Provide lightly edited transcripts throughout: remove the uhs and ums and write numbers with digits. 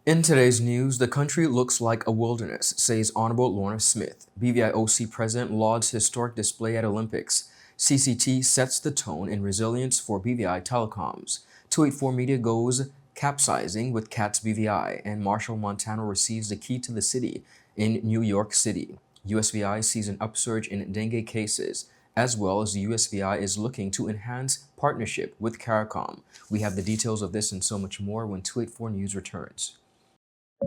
In today's news, the country looks like a wilderness, says Honorable Lorna Smith. BVIOC President lauds historic display at Olympics. CCT sets the tone in resilience for BVI telecoms. 284 Media goes capsizing with CATS BVI, and MACHEL Montano receives the key to the city in New York City. USVI sees an upsurge in dengue cases, as well as the USVI is looking to enhance partnership with CARICOM. We have the details of this and so much more when 284 News returns.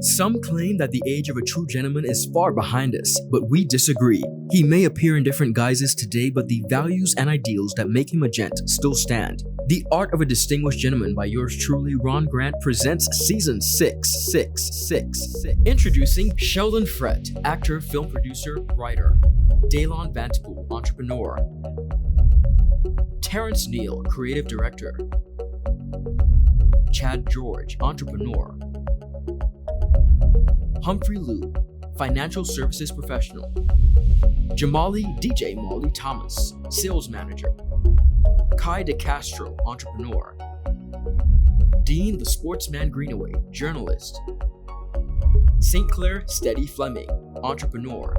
Some claim that the age of a true gentleman is far behind us, but we disagree. He may appear in different guises today, but the values and ideals that make him a gent still stand. The Art of a Distinguished Gentleman by yours truly, Ron Grant, presents Season 6. Introducing Sheldon Frett, actor, film producer, writer. Daylon Vantapool, entrepreneur. Terrence Neal, creative director. Chad George, entrepreneur. Humphrey Liu, financial services professional. Jamali DJ Molly Thomas, sales manager. Kai DeCastro, entrepreneur. Dean the Sportsman Greenaway, journalist. St. Clair Steady Fleming, entrepreneur.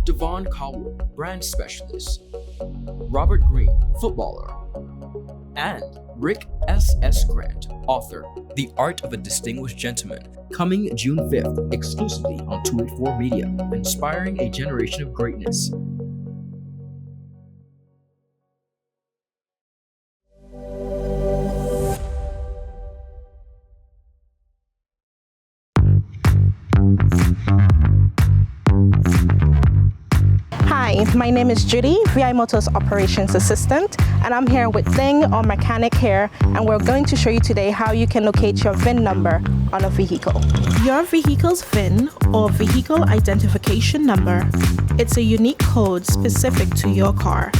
Devon Cowell, brand specialist. Robert Green, footballer. And Rick S. Grant, author. The Art of a Distinguished Gentleman, coming June 5th, exclusively on 284 Media, inspiring a generation of greatness. Hi, my name is Judy, VI Motors Operations Assistant, and I'm here with Thing, our mechanic here, and we're going to show you today how you can locate your VIN number on a vehicle. Your vehicle's VIN, or Vehicle Identification Number, it's a unique code specific to your car.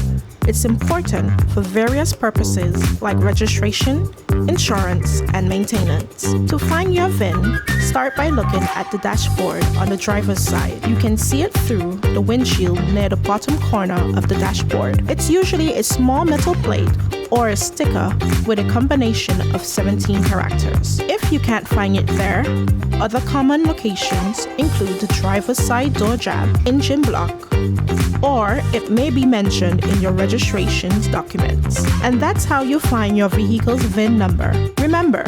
It's important for various purposes like registration, insurance, and maintenance. To find your VIN, start by looking at the dashboard on the driver's side. You can see it through the windshield near the bottom corner of the dashboard. It's usually a small metal plate or a sticker with a combination of 17 characters. If you can't find it there, other common locations include the driver's side door jab, engine block, or it may be mentioned in your registration's documents. And that's how you find your vehicle's VIN number. Remember,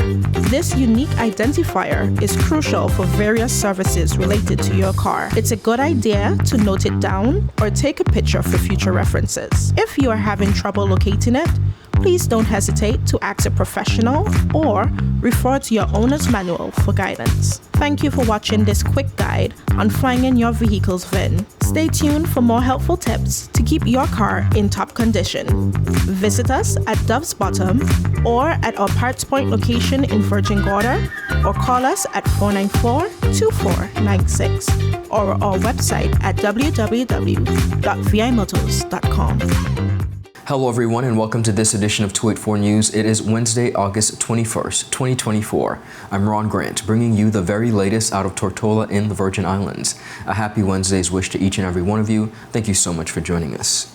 this unique identifier is crucial for various services related to your car. It's a good idea to note it down or take a picture for future references. If you are having trouble locating it, please don't hesitate to ask a professional or refer to your owner's manual for guidance. Thank you for watching this quick guide on finding your vehicle's VIN. Stay tuned for more helpful tips to keep your car in top condition. Visit us at Dove's Bottom or at our Parts Point location in Virgin Gorda, or call us at 494-2496 or our website at www.vimotors.com. Hello everyone and welcome to this edition of 284 News. It is Wednesday, August 21st, 2024. I'm Ron Grant, bringing you the very latest out of Tortola in the Virgin Islands. A happy Wednesday's wish to each and every one of you. Thank you so much for joining us.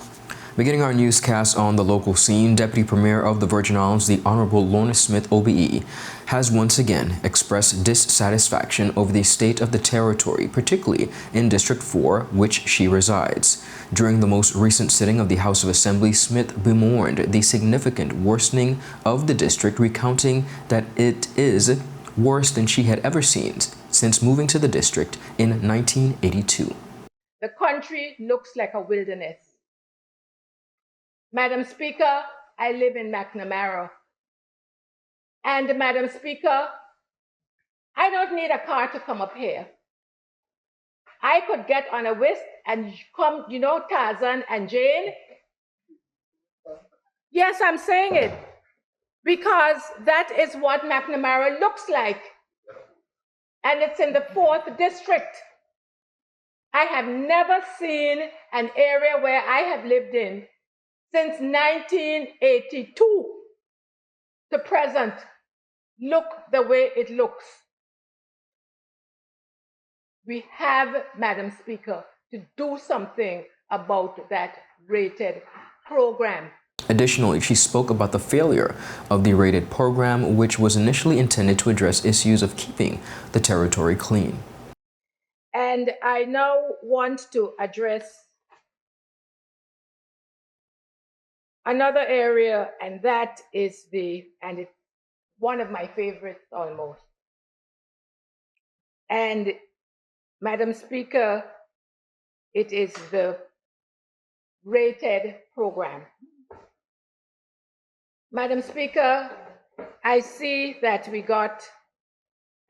Beginning our newscast on the local scene, Deputy Premier of the Virgin Islands, the Honorable Lorna Smith, OBE, has once again expressed dissatisfaction over the state of the territory, particularly in District 4, which she resides. During the most recent sitting of the House of Assembly, Smith bemoaned the significant worsening of the district, recounting that it is worse than she had ever seen since moving to the district in 1982. The country looks like a wilderness. Madam Speaker, I live in McNamara. And Madam Speaker, I don't need a car to come up here. I could get on a whisk and come, you know, Tarzan and Jane. Yes, I'm saying it, because that is what McNamara looks like. And it's in the 4th district. I have never seen an area where I have lived in since 1982 to present look the way it looks. We have, Madam Speaker, to do something about that rated program. Additionally, she spoke about the failure of the rated program, which was initially intended to address issues of keeping the territory clean. And I now want to address another area, and that is it's one of my favorites almost. And Madam Speaker, it is the rated program. Madam Speaker, I see that we got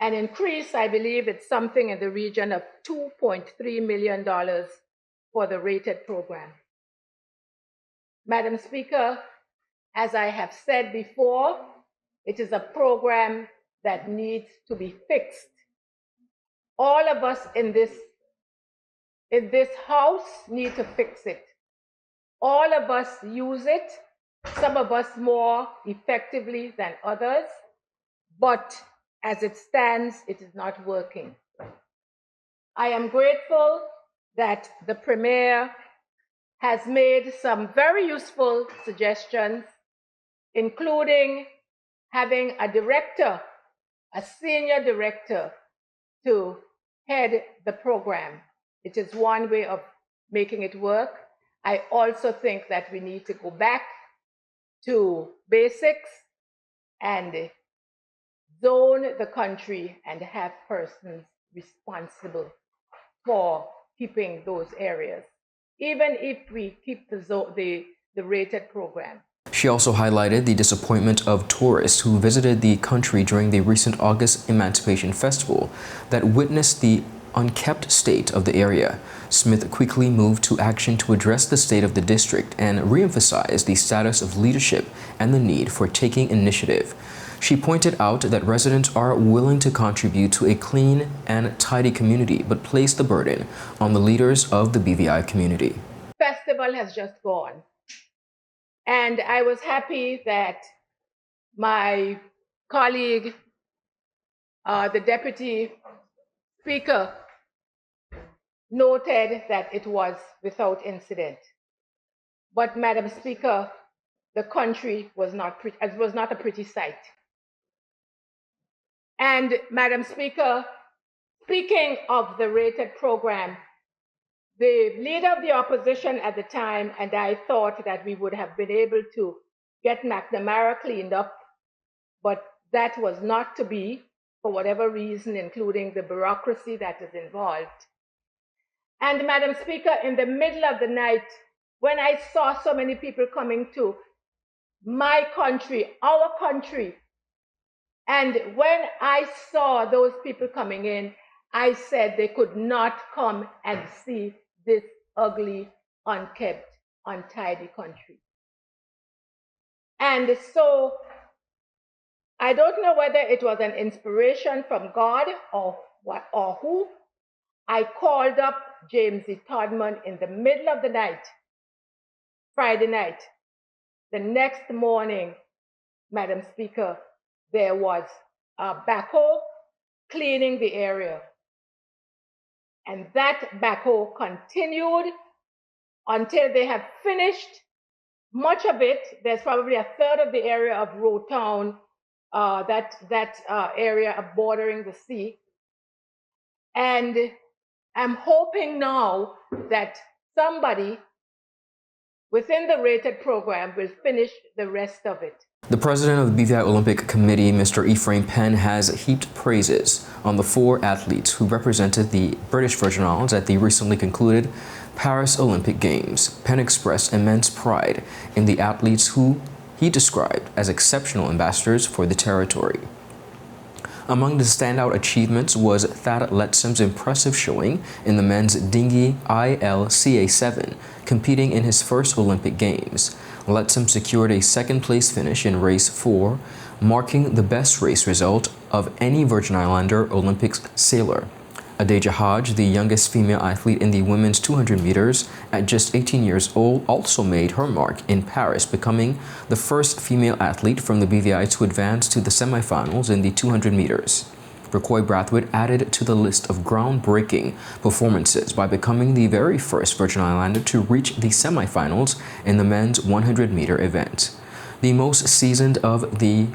an increase. I believe it's something in the region of $2.3 million for the rated program. Madam Speaker, as I have said before, it is a program that needs to be fixed. All of us in this house need to fix it. All of us use it, some of us more effectively than others, but as it stands, it is not working. I am grateful that the Premier has made some very useful suggestions, including having a director, a senior director, to head the program. It is one way of making it work. I also think that we need to go back to basics and zone the country and have persons responsible for keeping those areas, even if we keep the rated program. She also highlighted the disappointment of tourists who visited the country during the recent August Emancipation Festival that witnessed the unkept state of the area. Smith quickly moved to action to address the state of the district and re-emphasize the status of leadership and the need for taking initiative. She pointed out that residents are willing to contribute to a clean and tidy community, but placed the burden on the leaders of the BVI community. Festival has just gone, and I was happy that my colleague, the Deputy Speaker, noted that it was without incident. But Madam Speaker, the country was not a pretty sight. And Madam Speaker, speaking of the rated program, the leader of the opposition at the time and I thought that we would have been able to get McNamara cleaned up, but that was not to be for whatever reason, including the bureaucracy that is involved. And Madam Speaker, in the middle of the night, when I saw so many people coming to my country, our country, and when I saw those people coming in, I said they could not come and see this ugly, unkept, untidy country. And so I don't know whether it was an inspiration from God or what or who. I called up James E. Todman in the middle of the night, Friday night. The next morning, Madam Speaker, there was a backhoe cleaning the area. And that backhoe continued until they have finished much of it. There's probably a third of the area of Row Town, that area bordering the sea. And I'm hoping now that somebody within the rated program will finish the rest of it. The president of the BVI Olympic Committee, Mr. Ephraim Penn, has heaped praises on the 4 athletes who represented the British Virgin Islands at the recently concluded Paris Olympic Games. Penn expressed immense pride in the athletes who he described as exceptional ambassadors for the territory. Among the standout achievements was Thad Letsom's impressive showing in the men's dinghy ILCA7, competing in his first Olympic Games. Letsom secured a second-place finish in race 4, marking the best race result of any Virgin Islander Olympics sailor. Adeja Hodge, the youngest female athlete in the women's 200 meters at just 18 years old, also made her mark in Paris, becoming the first female athlete from the BVI to advance to the semifinals in the 200 meters. Recoy Brathwaite added to the list of groundbreaking performances by becoming the very first Virgin Islander to reach the semifinals in the men's 100-meter event. The most seasoned of the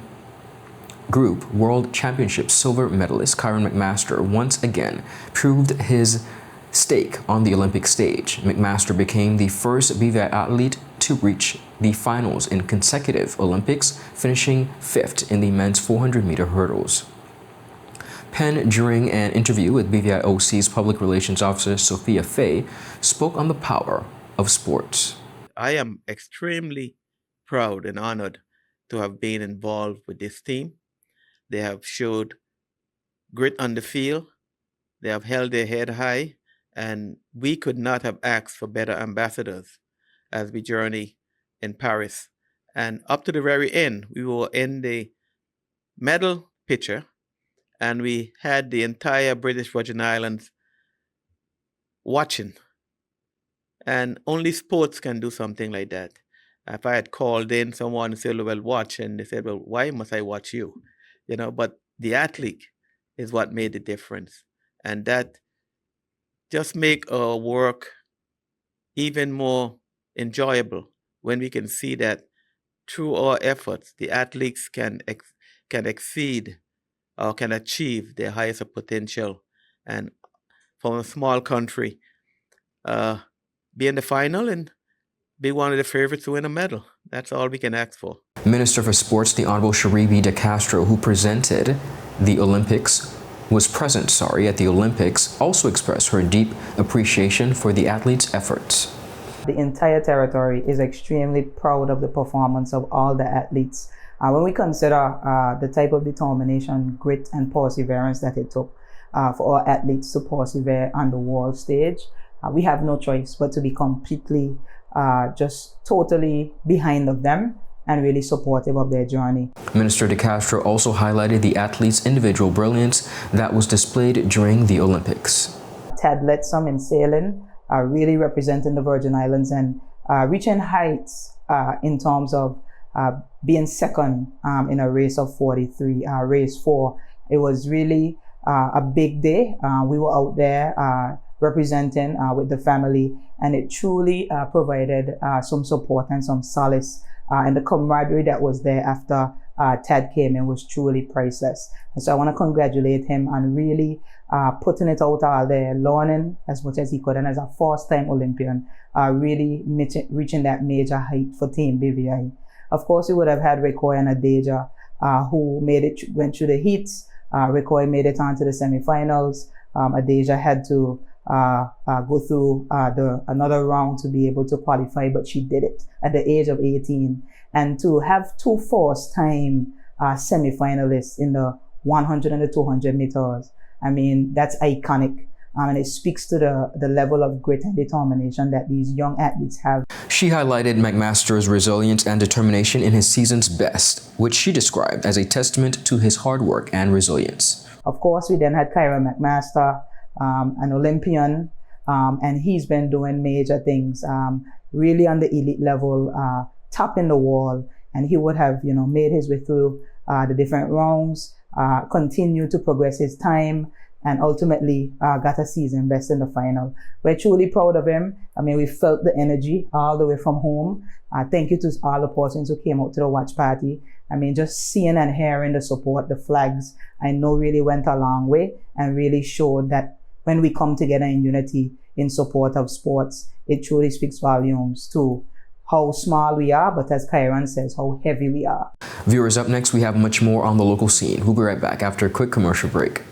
group, World Championship silver medalist Kyra McMaster once again proved his stake on the Olympic stage. McMaster became the first BVI athlete to reach the finals in consecutive Olympics, finishing 5th in the men's 400-meter hurdles. Penn, during an interview with BVIOC's Public Relations Officer Sophia Fay, spoke on the power of sports. I am extremely proud and honored to have been involved with this team. They have showed grit on the field. They have held their head high, and we could not have asked for better ambassadors as we journey in Paris. And up to the very end, we were in the medal picture, and we had the entire British Virgin Islands watching. And only sports can do something like that. If I had called in someone and said, well, watch, and they said, well, why must I watch you? You know, but the athlete is what made the difference. And that just make our work even more enjoyable when we can see that through our efforts, the athletes can exceed or can achieve their highest potential. And from a small country, be in the final and be one of the favorites to win a medal. That's all we can ask for. Minister for Sports, the Honorable Sharibi De Castro, who presented the Olympics, was present, at the Olympics, also expressed her deep appreciation for the athletes' efforts. The entire territory is extremely proud of the performance of all the athletes. When we consider the type of determination, grit, and perseverance that it took for our athletes to persevere on the world stage, we have no choice but to be completely, just totally behind of them and really supportive of their journey. Minister De Castro also highlighted the athletes' individual brilliance that was displayed during the Olympics. Ted led some in sailing, really representing the Virgin Islands and reaching heights in terms of being second in a race of 43, race 4. It was really a big day. We were out there representing with the family, and it truly provided some support and some solace. And the camaraderie that was there after Ted came in was truly priceless. And so I want to congratulate him on really putting it out there, learning as much as he could, and as a first-time Olympian, really reaching that major height for Team BVI. Of course, we would have had Recoy and Adeja, who went through the heats. Recoy made it on to the semifinals. Adeja had to go through another round to be able to qualify, but she did it at the age of 18. And to have 2 first-time semi-finalists in the 100 and the 200 meters, I mean, that's iconic. And it speaks to the level of grit and determination that these young athletes have. She highlighted McMaster's resilience and determination in his season's best, which she described as a testament to his hard work and resilience. Of course, we then had Kyra McMaster, an Olympian, and he's been doing major things, really on the elite level, topping the wall, and he would have, made his way through the different rounds, continued to progress his time, and ultimately got a season best in the final. We're truly proud of him. I mean, we felt the energy all the way from home. Thank you to all the persons who came out to the watch party. I mean, just seeing and hearing the support, the flags, I know really went a long way and really showed that when we come together in unity in support of sports, it truly speaks volumes to how small we are, but as Kyron says, how heavy we are. Viewers, up next, we have much more on the local scene. We'll be right back after a quick commercial break.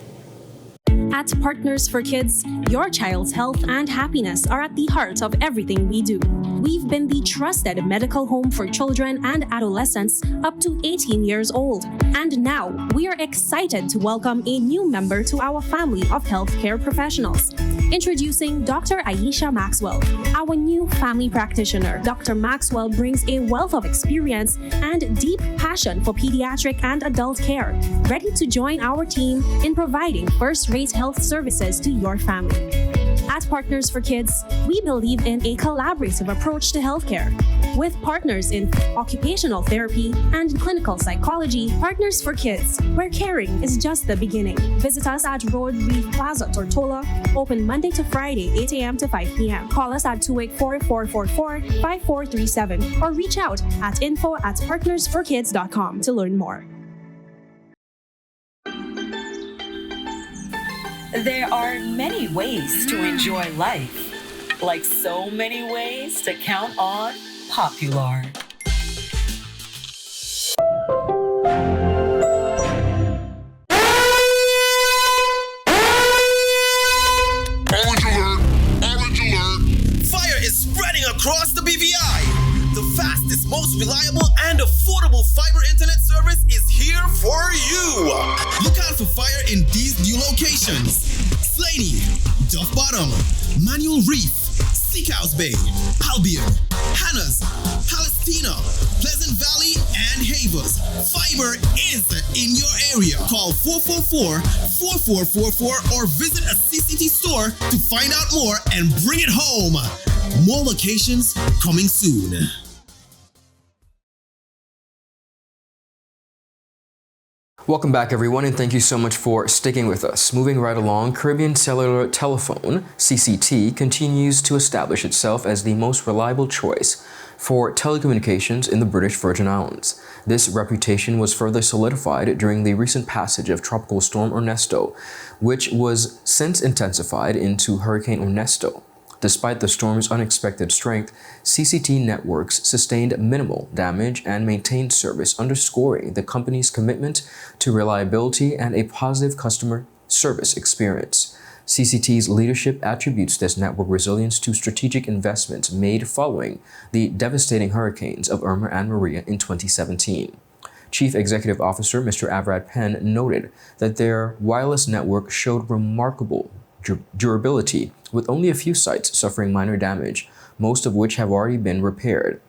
At Partners for Kids, your child's health and happiness are at the heart of everything we do. We've been the trusted medical home for children and adolescents up to 18 years old. And now, we are excited to welcome a new member to our family of healthcare professionals. Introducing Dr. Aisha Maxwell, our new family practitioner. Dr. Maxwell brings a wealth of experience and deep passion for pediatric and adult care, ready to join our team in providing first-rate health services to your family. At Partners for Kids, we believe in a collaborative approach to healthcare. With partners in occupational therapy and clinical psychology, Partners for Kids, where caring is just the beginning. Visit us at Road Reef Plaza, Tortola, open Monday to Friday, 8 a.m. to 5 p.m. Call us at 284-444-5437 or reach out at info@partnersforkids.com to learn more. There are many ways to enjoy life, like so many ways to count on Popular. Orange alert! Orange alert! Fire is spreading across the BVI. The fastest, most reliable, and affordable fiber internet service is here for you. Look out for fire in these new locations: Slaney, Duff Bottom, Manual Reef, Seacows Bay, Albion, Hannah's, Palestina, Pleasant Valley, and Havers. Fiber is in your area. Call 444-4444 or visit a CCT store to find out more and bring it home. More locations coming soon. Welcome back, everyone, and thank you so much for sticking with us. Moving right along, Caribbean Cellular Telephone, CCT, continues to establish itself as the most reliable choice for telecommunications in the British Virgin Islands. This reputation was further solidified during the recent passage of Tropical Storm Ernesto, which was since intensified into Hurricane Ernesto. Despite the storm's unexpected strength, CCT networks sustained minimal damage and maintained service, underscoring the company's commitment to reliability and a positive customer service experience. CCT's leadership attributes this network resilience to strategic investments made following the devastating hurricanes of Irma and Maria in 2017. Chief Executive Officer Mr. Avrad Penn noted that their wireless network showed remarkable durability, with only a few sites suffering minor damage, most of which have already been repaired.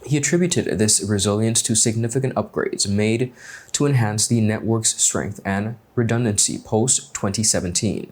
He attributed this resilience to significant upgrades made to enhance the network's strength and redundancy post-2017.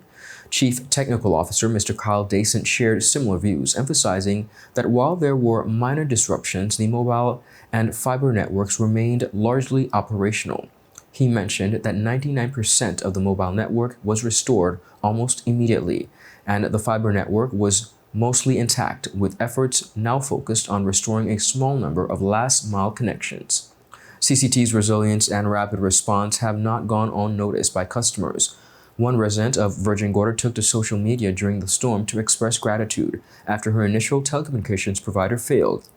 Chief Technical Officer Mr. Kyle Dasent shared similar views, emphasizing that while there were minor disruptions, the mobile and fiber networks remained largely operational. He mentioned that 99% of the mobile network was restored almost immediately, and the fiber network was mostly intact, with efforts now focused on restoring a small number of last-mile connections. CCT's resilience and rapid response have not gone unnoticed by customers. One resident of Virgin Gorda took to social media during the storm to express gratitude after her initial telecommunications provider failed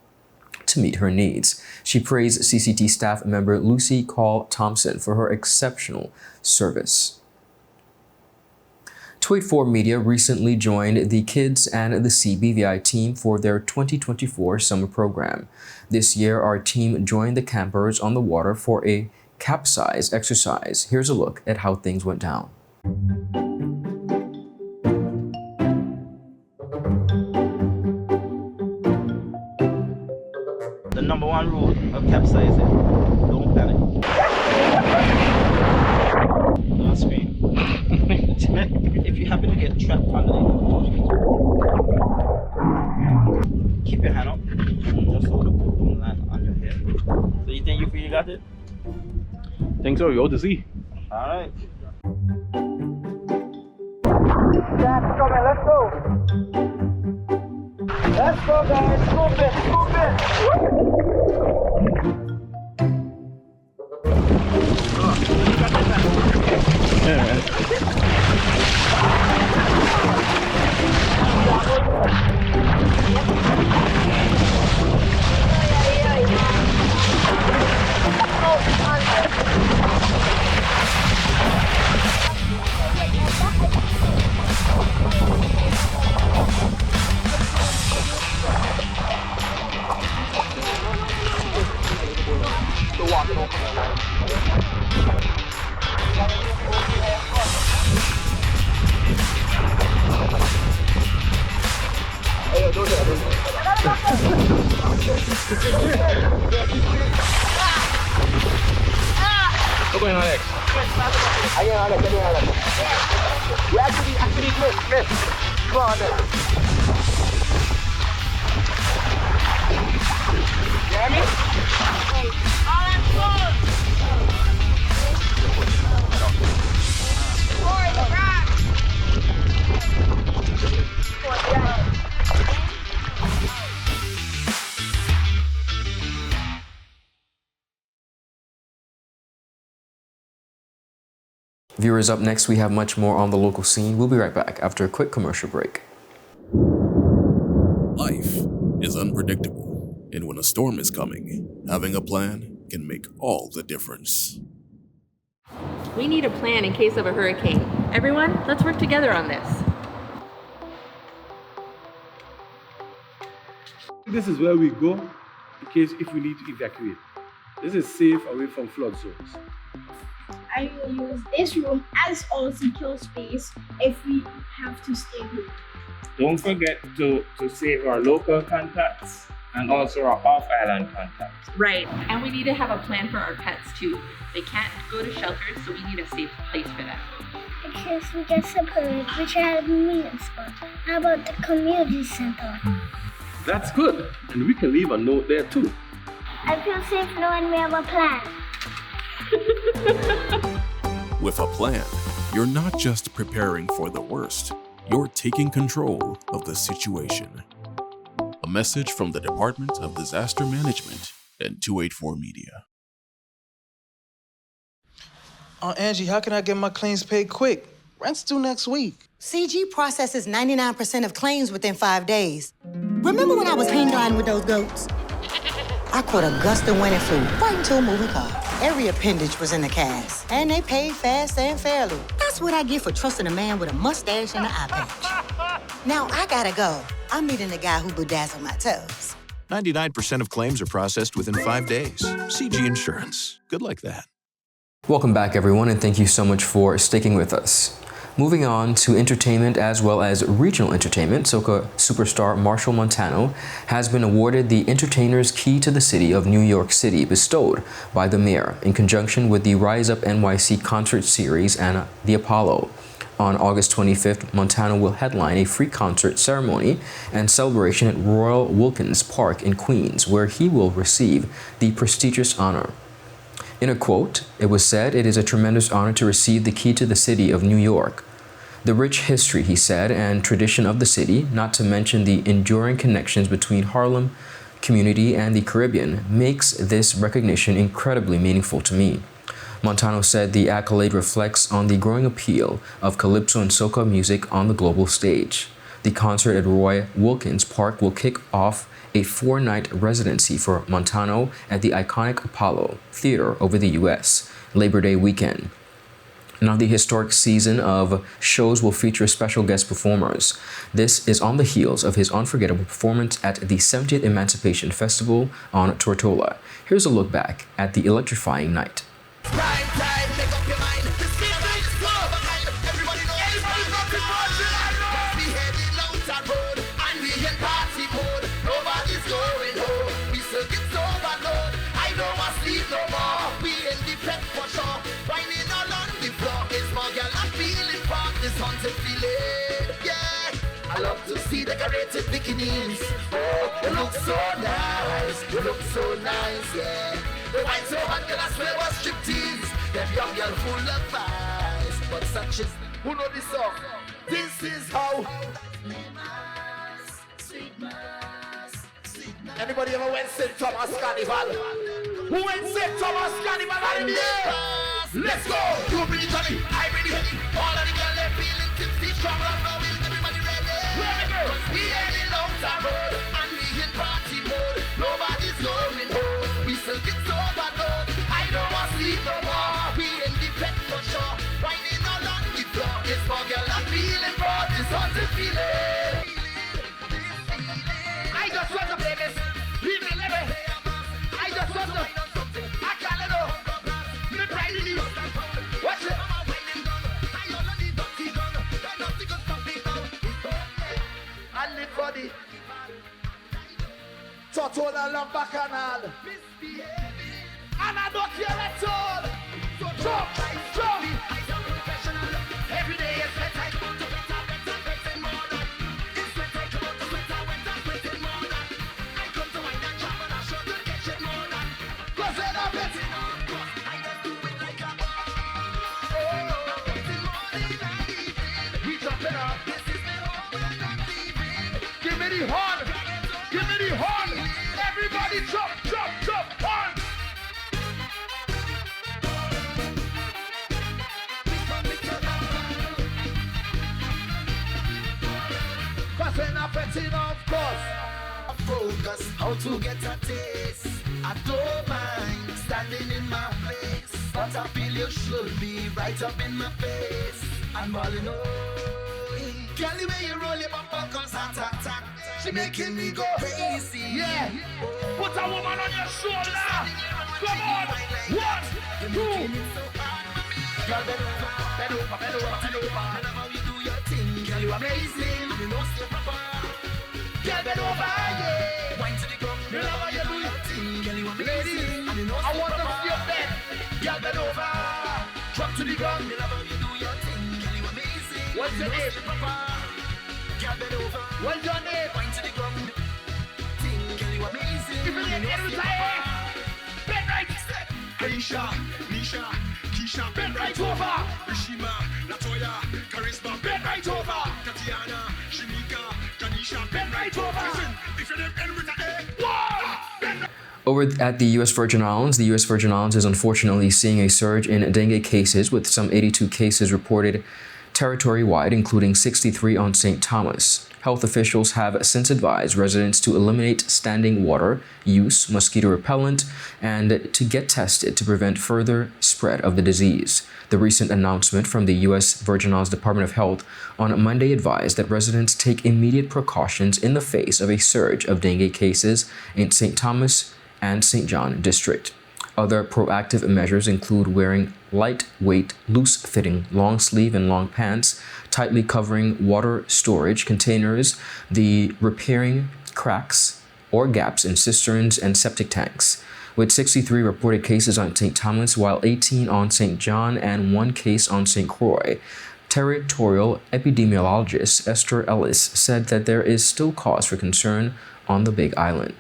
to meet her needs. She praised CCT staff member Lucy Call Thompson for her exceptional service. 284 Media recently joined the Kids and the CBVI team for their 2024 summer program. This year, our team joined the campers on the water for a capsize exercise. Here's a look at how things went down. The number one rule of capsizing: don't panic. Don't scream. If you happen to get trapped underneath, keep your hand up and just hold the boom line on your head. So you think you got it? Think so, you'll to see. Alright. Let's go. Let's go, guys. Scoop it. Yeah, man. What's going on next? I get on it. You actually miss. Go on then. You hear me? All right, forward. Forward, right. Viewers, up next, we have much more on the local scene. We'll be right back after a quick commercial break. Life is unpredictable, and when a storm is coming, having a plan can make all the difference. We need a plan in case of a hurricane. Everyone, let's work together on this. This is where we go in case if we need to evacuate. This is safe away from flood zones. I will use this room as our secure space if we have to stay home. Don't forget to save our local contacts and also our off-island contacts. Right, and we need to have a plan for our pets too. They can't go to shelters, so we need a safe place for them. In case we get separated, we should have a meeting spot. How about the community center? That's good, and we can leave a note there too. I feel safe knowing we have a plan. With a plan, you're not just preparing for the worst, you're taking control of the situation. A message from the Department of Disaster Management and 284 Media. Angie, how can I get my claims paid quick? Rent's due next week. CG processes 99% of claims within 5 days. Remember when I was hang gliding with those goats? I caught a gust of wind and flew right into a moving car. Every appendage was in the cast, and they paid fast and fairly. That's what I get for trusting a man with a mustache and an eye patch. Now I gotta go. I'm meeting the guy who bedazzled my toes. 99% of claims are processed within 5 days. CG Insurance. Good like that. Welcome back, everyone, and thank you so much for sticking with us. Moving on to entertainment as well as regional entertainment, soca superstar Machel Montano has been awarded the Entertainer's Key to the City of New York City, bestowed by the mayor in conjunction with the Rise Up NYC concert series and the Apollo. On August 25th, Montano will headline a free concert ceremony and celebration at Royal Wilkins Park in Queens, where he will receive the prestigious honor. In a quote, it was said, "It is a tremendous honor to receive the key to the city of New York. The rich history," he said, "and tradition of the city, not to mention the enduring connections between Harlem community and the Caribbean, makes this recognition incredibly meaningful to me." Montano said the accolade reflects on the growing appeal of calypso and soca music on the global stage. The concert at Roy Wilkins Park will kick off a 4-night residency for Montano at the iconic Apollo Theater over the U.S. Labor Day weekend. Now, the historic season of shows will feature special guest performers. This is on the heels of his unforgettable performance at the 70th Emancipation Festival on Tortola. Here's a look back at the electrifying night. I love to see decorated bikinis. Oh, you look so nice. You look so nice, yeah. The wine so hot, girl, I swear was striptease. Them young girl full of vice. But such is, who know this song? This is how. Anybody ever went St. Thomas Carnival? Who went St. Thomas Carnival in the air? Let's go! You bring it honey, I bring it heavy. All of the girls they're feeling tipsy, strong and going. Everybody ready? We heading out the road and we in party mode. Nobody's going home. We still get overload. I don't want to sleep no more. We in the bed for sure. Riding all on the floor. It's for girl I'm feeling broad. This haunted feeling. I just want to play this. Leave me let me. I just want to. I can't know. Me pride in you. Watch it. And live for the Tortola Love Bacchanal. And I don't care at all. Jump, jump. Every day is better. the horn. Give me the horn. Everybody jump, jump, jump, horn. Cause when I'm fetching, of course. Focus how to get a taste. I don't mind standing in my place, but I feel you should be right up in my face. I'm balling girl, the way you roll your bumper cause attack. She making me go crazy. Yeah. Put a woman on your shoulder. Come on. 1, 2. Girl, bend over, bend over, bend over, bend over. Whenever you do your thing, girl, you amazing. You know stay proper. Girl, bend over, yeah. Wine to the ground. Whenever you do your thing, girl, you amazing. And you know I want to see your bed. Girl, bend over. Drop to the ground. Whenever you do your thing, girl, you amazing. What's your name? Girl, bend over. What's your name? Wine to the ground. Thing, girl, you amazing. If you need every time, bend right. Aisha, Nisha, Keisha, bend right over. Rishima, Latoya, Charisma, bend right over. Tatiana, Shinika, Janisha, bend right over. Listen, if you're them end with a A, Over at the U.S. Virgin Islands, the U.S. Virgin Islands is unfortunately seeing a surge in dengue cases, with some 82 cases reported territory-wide, including 63 on St. Thomas. Health officials have since advised residents to eliminate standing water use, mosquito repellent, and to get tested to prevent further spread of the disease. The recent announcement from the U.S. Virgin Islands Department of Health on Monday advised that residents take immediate precautions in the face of a surge of dengue cases in St. Thomas and St. John District. Other proactive measures include wearing lightweight, loose-fitting, long-sleeve and long pants, tightly covering water storage containers, the repairing cracks or gaps in cisterns and septic tanks. With 63 reported cases on St. Thomas, while 18 on St. John and 1 case on St. Croix, territorial epidemiologist Esther Ellis said that there is still cause for concern on the Big Island.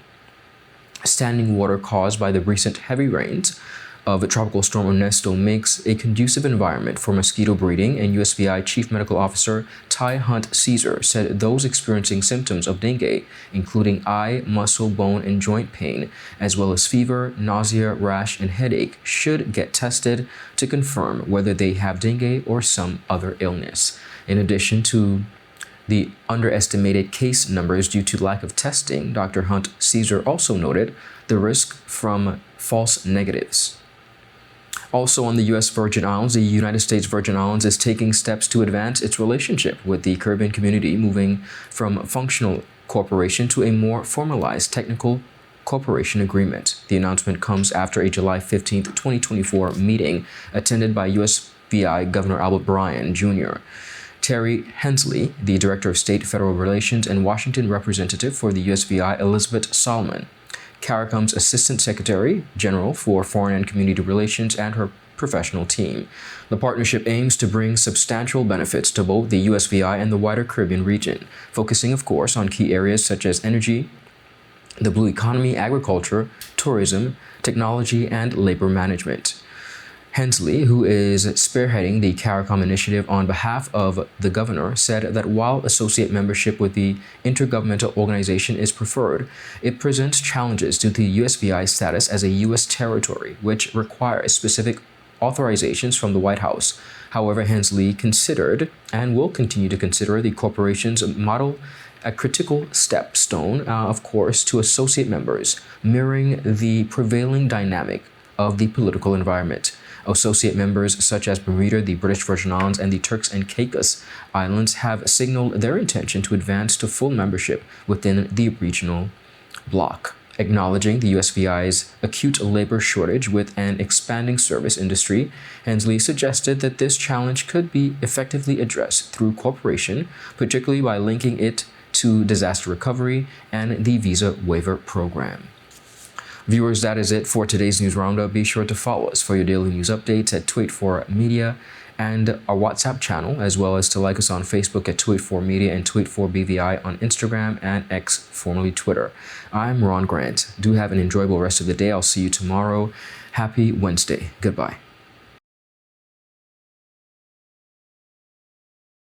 Standing water caused by the recent heavy rains of Tropical Storm Ernesto makes a conducive environment for mosquito breeding, and USVI Chief Medical Officer Ty Hunt Caesar said those experiencing symptoms of dengue, including eye, muscle, bone, and joint pain, as well as fever, nausea, rash, and headache, should get tested to confirm whether they have dengue or some other illness. In addition to the underestimated case numbers due to lack of testing, Dr. Hunt Caesar also noted the risk from false negatives. Also on the U.S. Virgin Islands, the United States Virgin Islands is taking steps to advance its relationship with the Caribbean community, moving from functional cooperation to a more formalized technical cooperation agreement. The announcement comes after a July 15, 2024 meeting attended by USVI Governor Albert Bryan, Jr., Terry Hensley, the Director of State Federal Relations, and Washington Representative for the USVI Elizabeth Solomon, CARICOM's Assistant Secretary General for Foreign and Community Relations, and her professional team. The partnership aims to bring substantial benefits to both the USVI and the wider Caribbean region, focusing, of course, on key areas such as energy, the blue economy, agriculture, tourism, technology, and labor management. Hensley, who is spearheading the CARICOM initiative on behalf of the governor, said that while associate membership with the intergovernmental organization is preferred, it presents challenges due to the USVI's status as a U.S. territory, which requires specific authorizations from the White House. However, Hensley considered and will continue to consider the corporation's model a critical stepstone, of course, to associate members, mirroring the prevailing dynamic of the political environment. Associate members such as Bermuda, the British Virgin Islands, and the Turks and Caicos Islands have signaled their intention to advance to full membership within the regional bloc. Acknowledging the USVI's acute labor shortage with an expanding service industry, Hensley suggested that this challenge could be effectively addressed through cooperation, particularly by linking it to disaster recovery and the visa waiver program. Viewers, that is it for today's news roundup. Be sure to follow us for your daily news updates at 284 Media and our WhatsApp channel, as well as to like us on Facebook at 284 Media and 284 BVI on Instagram and X, formerly Twitter. I'm Ron Grant. Do have an enjoyable rest of the day. I'll see you tomorrow. Happy Wednesday. Goodbye.